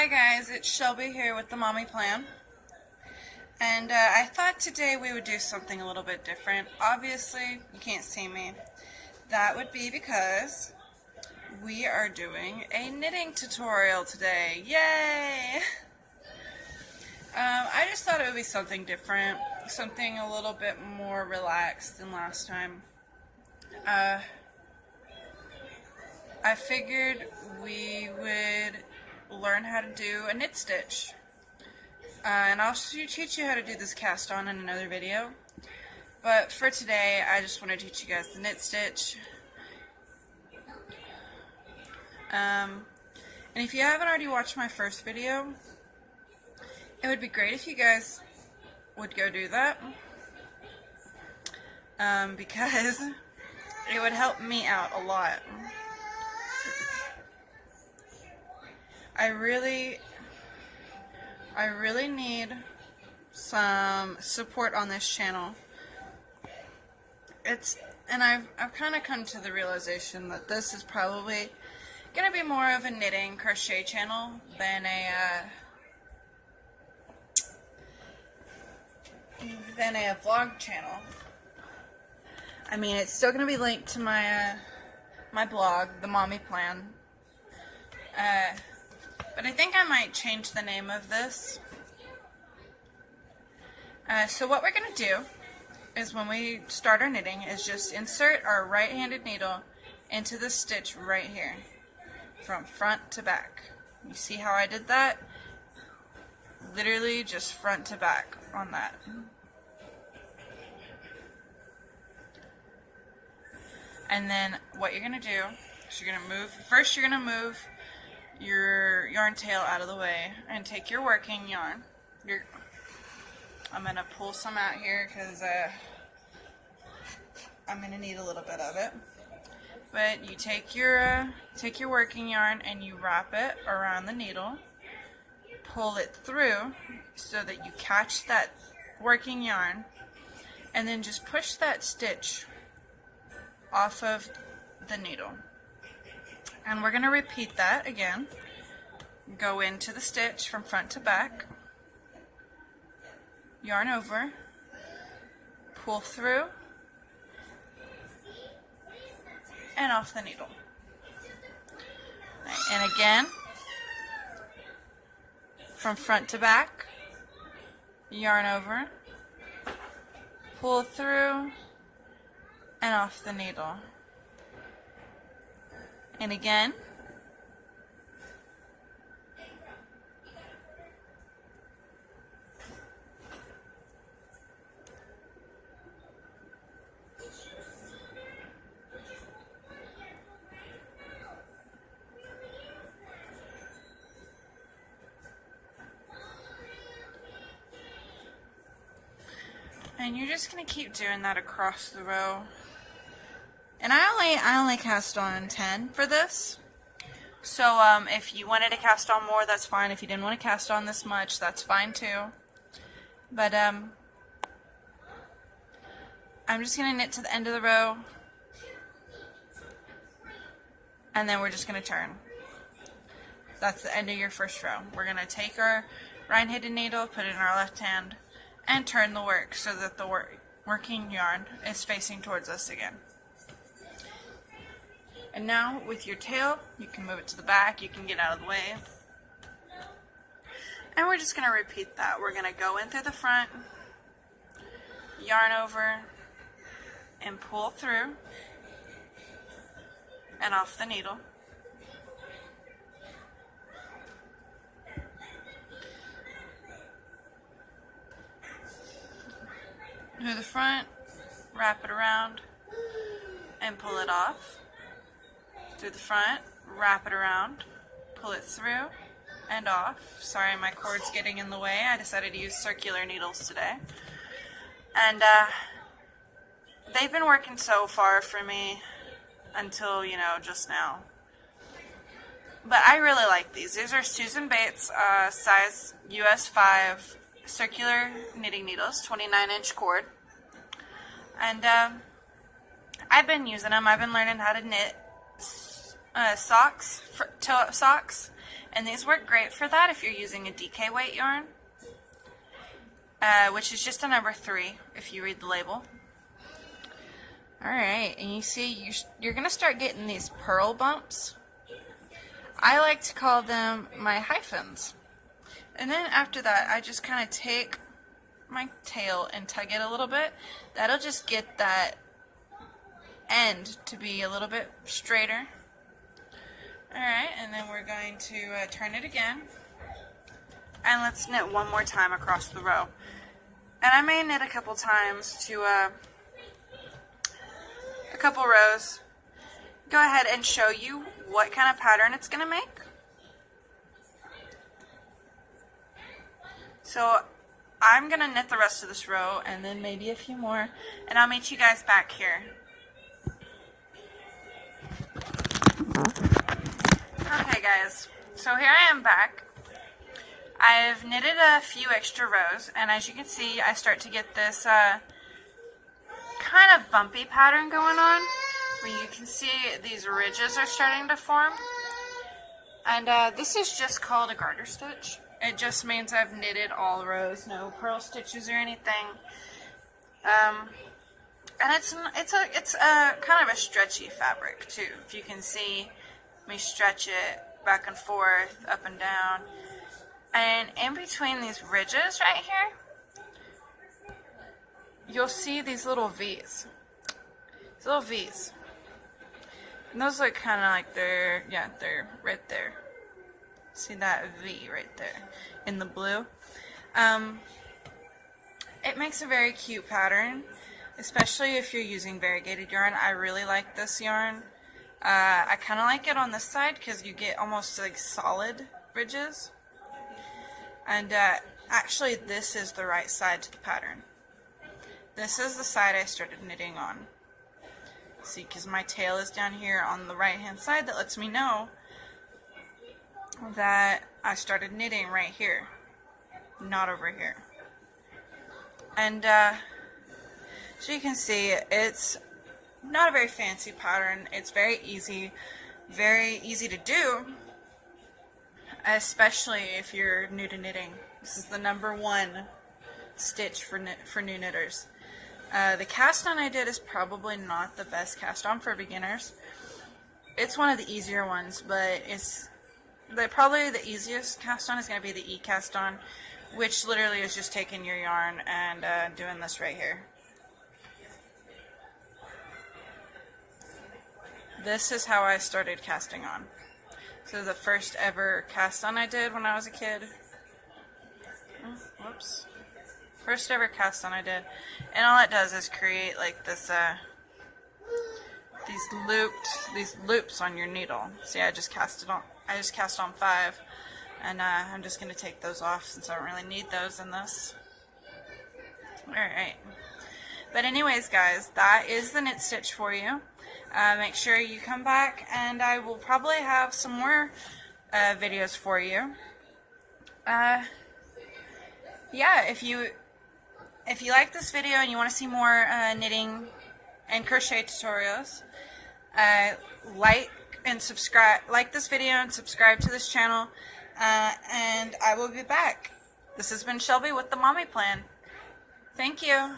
Hi guys, it's Shelby here with the Mommy Plan, and I thought today we would do something a little bit different. Obviously, you can't see me. That would be because we are doing a knitting tutorial today. Yay! I just thought it would be something different, something a little bit more relaxed than last time. I figured we would learn how to do a knit stitch. And I'll teach you how to do this cast on in another video. But for today, I just want to teach you guys the knit stitch. And if you haven't already watched my first video, it would be great if you guys would go do that. Because it would help me out a lot. I really need some support on this channel. I've kind of come to the realization that this is probably going to be more of a knitting crochet channel than a vlog channel. I mean, it's still going to be linked to my my blog, The Mommy Plan. But I think I might change the name of this. So what we're going to do is when we start our knitting is just insert our right-handed needle into the stitch right here from front to back. You see how I did that? Literally just front to back on that. And then what you're going to do is you're going to move your yarn tail out of the way and take your working yarn. I'm going to pull some out here because I'm going to need a little bit of it. But you take your working yarn and you wrap it around the needle, pull it through so that you catch that working yarn, and then just push that stitch off of the needle. And we're going to repeat that again. Go into the stitch from front to back, yarn over, pull through, and off the needle. And again, from front to back, yarn over, pull through, and off the needle. And again, and you're just going to keep doing that across the row. And I only cast on 10 for this. So if you wanted to cast on more, that's fine. If you didn't want to cast on this much, that's fine too. But I'm just going to knit to the end of the row. And then we're just going to turn. That's the end of your first row. We're going to take our right-handed needle, put it in our left hand, and turn the work so that the working yarn is facing towards us again. And now with your tail, you can move it to the back, you can get out of the way. And we're just going to repeat that. We're going to go in through the front, yarn over, and pull through, and off the needle. Through the front, wrap it around, and pull it off. Through the front, wrap it around, pull it through, and off. Sorry, my cord's getting in the way. I decided to use circular needles today. And they've been working so far for me until, just now. But I really like these. These are Susan Bates size US 5 circular knitting needles, 29-inch cord. And I've been using them. I've been learning how to knit socks, toe-up socks, and these work great for that if you're using a DK weight yarn, which is just a number 3 if you read the label. Alright, and you see you're going to start getting these purl bumps. I like to call them my hyphens. And then after that, I just kind of take my tail and tug it a little bit. That'll just get that end to be a little bit straighter. Alright, and then we're going to turn it again. And let's knit one more time across the row. And I may knit a couple times to a couple rows. Go ahead and show you what kind of pattern it's going to make. So I'm going to knit the rest of this row and then maybe a few more, and I'll meet you guys back here. Okay guys, so here I am back. I've knitted a few extra rows, and as you can see I start to get this kind of bumpy pattern going on, where you can see these ridges are starting to form. And this is just called a garter stitch. It just means I've knitted all rows, no purl stitches or anything. And it's a kind of a stretchy fabric too. If you can see me stretch it back and forth, up and down. And in between these ridges right here, you'll see these little V's. These little V's. And those look kind of like they're right there. See that V right there in the blue? It makes a very cute pattern, especially if you're using variegated yarn. I really like this yarn. I kind of like it on this side because you get almost like solid ridges. And actually this is the right side to the pattern. This is the side I started knitting on. See, because my tail is down here on the right hand side, that lets me know that I started knitting right here, not over here. And so you can see it's not a very fancy pattern. It's very easy to do, especially if you're new to knitting. This is the #1 stitch for new knitters. The cast on I did is probably not the best cast on for beginners. It's one of the easier ones, but probably the easiest cast on is going to be the E-cast on, which literally is just taking your yarn and doing this right here. This is how I started casting on. So the first ever cast on I did when I was a kid. Whoops. First ever cast on I did. And all it does is create like this, these loops on your needle. See, I just cast on 5, and I'm just going to take those off since I don't really need those in this. Alright. But anyways guys, that is the knit stitch for you. Make sure you come back, and I will probably have some more videos for you. Yeah, if you like this video and you want to see more knitting and crochet tutorials, like this video and subscribe to this channel, and I will be back. This has been Shelby with the Mommy Plan. Thank you.